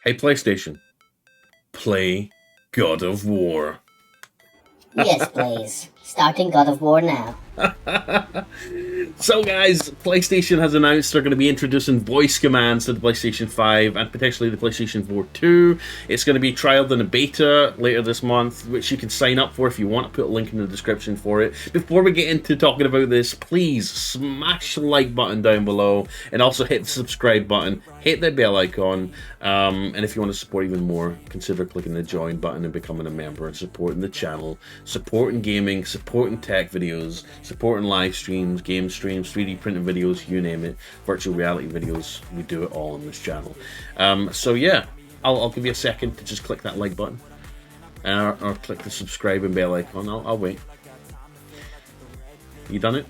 Hey, PlayStation, play God of War. Yes, please. Starting God of War now. So, guys, PlayStation has announced they're going to be introducing voice commands to the PlayStation 5 and potentially the PlayStation 4 too. It's going to be trialed in a beta later this month, which you can sign up for if you want. I'll put a link in the description for it. Before we get into talking about this, please smash the like button down below and also hit the subscribe button, hit the bell icon, and if you want to support even more, consider clicking the join button and becoming a member and supporting the channel, supporting gaming, supporting tech videos, supporting live streams, game streams, 3D printed videos, you name it, virtual reality videos. We do it all on this channel. So yeah, I'll give you a second to just click that like button or click the subscribe and bell icon. I'll wait. You done it?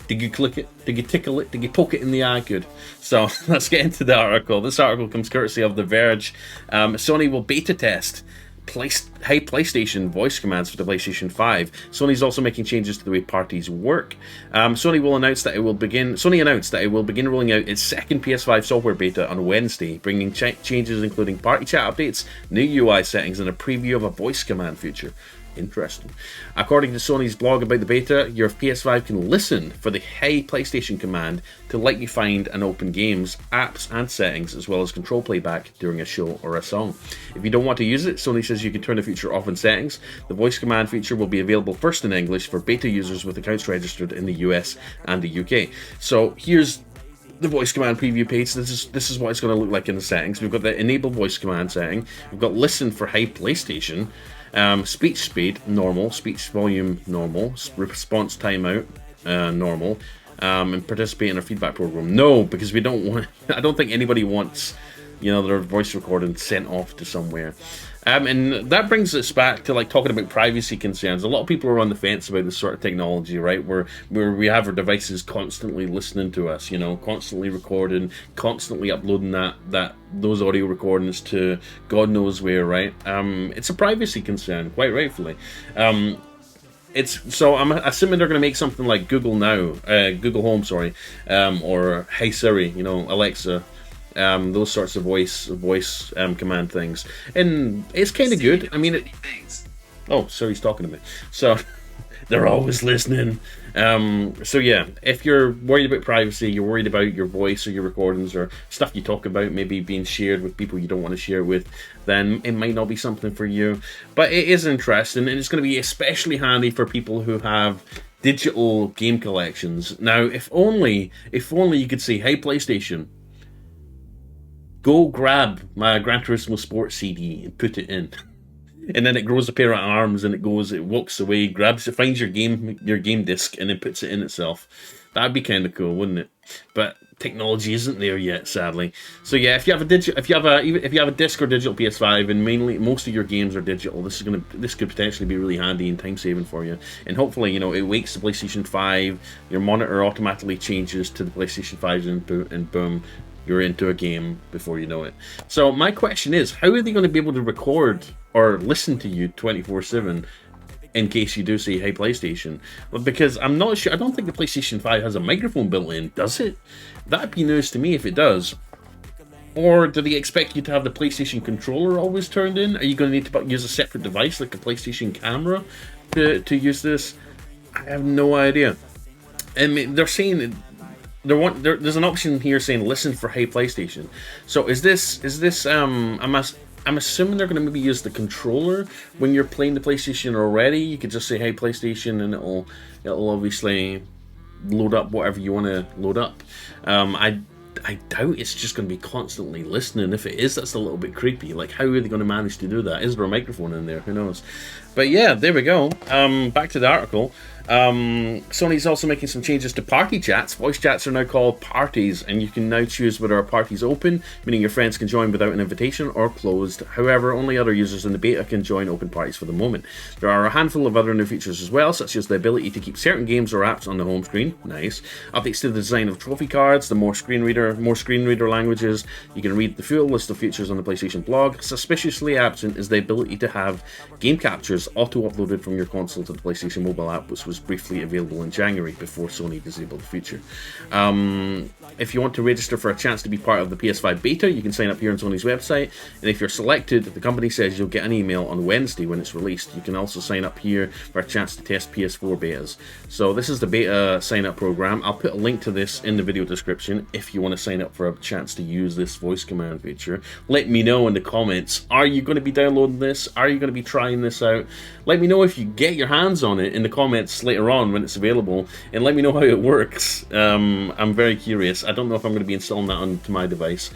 Did you click it? Did you tickle it? Did you poke it in the eye? Good. So let's get into the article. This article comes courtesy of The Verge. Sony will beta test PlayStation voice commands for the PlayStation 5. Sony's also making changes to the way parties work. Sony announced that it will begin rolling out its second PS5 software beta on Wednesday, bringing changes including party chat updates, new UI settings, and a preview of a voice command feature. Interesting. According to Sony's blog about the beta, your PS5 can listen for the Hey PlayStation command to let you find and open games, apps, and settings, as well as control playback during a show or a song. If you don't want to use it, Sony says you can turn the feature off in settings. The voice command feature will be available first in English for beta users with accounts registered in the US and the UK. So here's the voice command preview page. This is what it's going to look like in the settings. We've got the enable voice command setting. We've got listen for Hey PlayStation. Speech speed, normal. Speech volume, normal. Response timeout, normal. And participate in a feedback program. No, because we don't want... I don't think anybody wants, their voice recording sent off to somewhere. And that brings us back to talking about privacy concerns. A lot of people are on the fence about this sort of technology, right? Where we have our devices constantly listening to us, constantly recording, constantly uploading those audio recordings to God knows where, right? It's a privacy concern, quite rightfully. I'm assuming they're going to make something like Google Now, Google Home, sorry, or Hey Siri, Alexa. Those sorts of voice command things, and it's kind of good. I mean, oh, Siri's talking to me, so they're always listening. So yeah, if you're worried about privacy, you're worried about your voice or your recordings or stuff you talk about maybe being shared with people you don't want to share with, then it might not be something for you. But it is interesting, and it's going to be especially handy for people who have digital game collections. Now, if only you could say, "Hey, PlayStation, go grab my Gran Turismo Sport CD and put it in," and then it grows a pair of arms and it walks away, grabs it, finds your game disc, and then puts it in itself. That'd be kind of cool, wouldn't it? But technology isn't there yet, sadly. So yeah, if you have a disc or digital PS5, and mainly most of your games are digital, this could potentially be really handy and time saving for you. And hopefully, it wakes the PlayStation 5. Your monitor automatically changes to the PlayStation 5's input, and boom, you're into a game before you know it. So my question is, how are they going to be able to record or listen to you 24/7 in case you do say, "Hey, PlayStation"? Well, because I'm not sure. I don't think the PlayStation 5 has a microphone built in, does it? That'd be news to me if it does. Or do they expect you to have the PlayStation controller always turned in? Are you going to need to use a separate device like a PlayStation camera to use this? I have no idea. I mean, they're saying there's an option here saying listen for Hey PlayStation. So is this I'm assuming they're going to maybe use the controller when you're playing the PlayStation already. You could just say Hey PlayStation and it'll obviously load up whatever you want to load up. I doubt it's just going to be constantly listening. If it is, that's a little bit creepy. Like, how are they going to manage to do that? Is there a microphone in there? Who knows? But yeah, there we go. Back to the article. Sony's also making some changes to party chats. Voice chats are now called parties, and you can now choose whether a party is open, meaning your friends can join without an invitation, or closed. However, only other users in the beta can join open parties for the moment. There are a handful of other new features as well, such as the ability to keep certain games or apps on the home screen. Nice. Updates to the design of trophy cards, more screen reader languages. You can read the full list of features on the PlayStation blog. Suspiciously absent is the ability to have game captures auto-uploaded from your console to the PlayStation mobile app, which was was briefly available in January before Sony disabled the feature. If you want to register for a chance to be part of the PS5 beta, you can sign up here on Sony's website, and if you're selected, the company says you'll get an email on Wednesday when it's released. You can also sign up here for a chance to test PS4 betas. So this is the beta sign-up program. I'll put a link to this in the video description if you want to sign up for a chance to use this voice command feature. Let me know in the comments, are you going to be downloading this? Are you going to be trying this out? Let me know if you get your hands on it in the comments later on when it's available, and let me know how it works. I'm very curious. I don't know if I'm going to be installing that onto my device,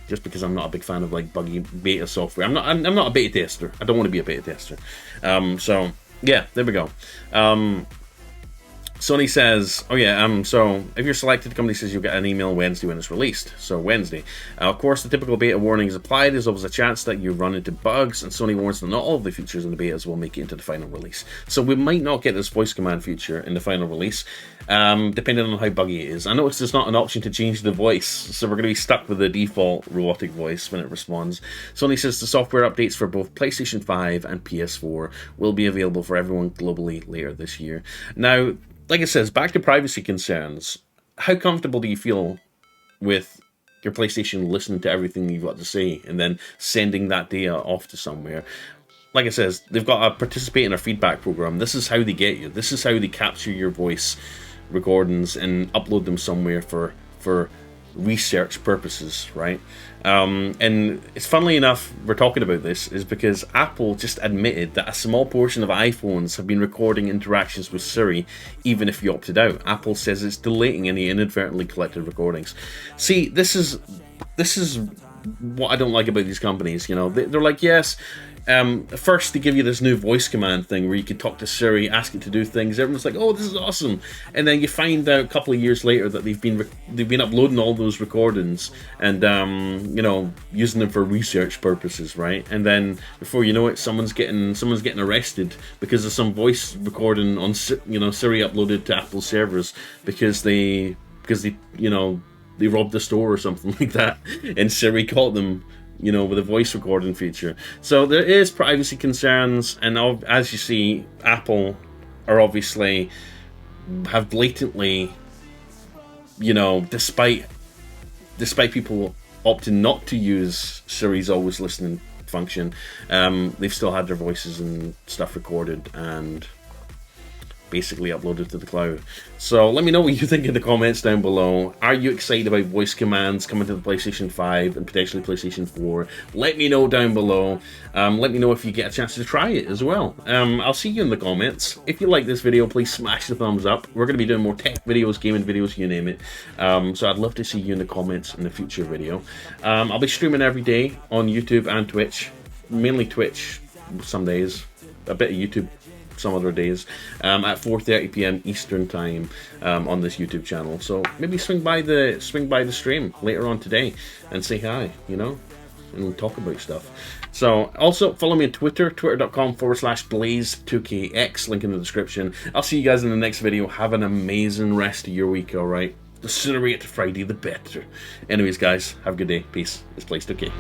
just because I'm not a big fan of like buggy beta software. I'm not a beta tester. I don't want to be a beta tester. So yeah, there we go. Sony says, oh yeah, so if you're selected, the company says you'll get an email Wednesday when it's released. So Wednesday. Of course, the typical beta warning is applied. There's always a chance that you run into bugs, and Sony warns that not all of the features in the betas will make it into the final release. So we might not get this voice command feature in the final release, depending on how buggy it is. I noticed there's not an option to change the voice, so we're going to be stuck with the default robotic voice when it responds. Sony says the software updates for both PlayStation 5 and PS4 will be available for everyone globally later this year. Now, like it says, back to privacy concerns. How comfortable do you feel with your PlayStation listening to everything you've got to say and then sending that data off to somewhere? Like it says, they've got a participate in a feedback program. This is how they get you. This is how they capture your voice recordings and upload them somewhere for research purposes, right? And it's funnily enough we're talking about this is because Apple just admitted that a small portion of iPhones have been recording interactions with Siri even if you opted out. Apple says it's deleting any inadvertently collected recordings. See, this is what I don't like about these companies. You know, they're like, yes, first they give you this new voice command thing where you can talk to Siri, ask it to do things. Everyone's like, oh, this is awesome. And then you find out a couple of years later that they've been uploading all those recordings and you know, using them for research purposes, right? And then before you know it, someone's getting arrested because of some voice recording on, you know, Siri uploaded to Apple servers because they you know, they robbed the store or something like that, and Siri caught them, you know, with a voice recording feature. So there is privacy concerns, and as you see, Apple are obviously have blatantly, you know, despite people opting not to use Siri's always listening function, they've still had their voices and stuff recorded and basically uploaded to the cloud. So let me know what you think in the comments down below. Are you excited about voice commands coming to the PlayStation 5 and potentially PlayStation 4? Let me know down below. Let me know if you get a chance to try it as well. I'll see you in the comments. If you like this video, please smash the thumbs up. We're going to be doing more tech videos, gaming videos, you name it. So I'd love to see you in the comments in the future video. I'll be streaming every day on YouTube and Twitch. Mainly Twitch some days, a bit of YouTube some other days, at 4:30 p.m. Eastern time on this YouTube channel. So maybe swing by the stream later on today and say hi, you know, and talk about stuff. So also follow me on Twitter, twitter.com/blaze2kx, link in the description. I'll see you guys in the next video. Have an amazing rest of your week, alright? The sooner we get to Friday, the better. Anyways, guys, have a good day. Peace. It's Blaze2k.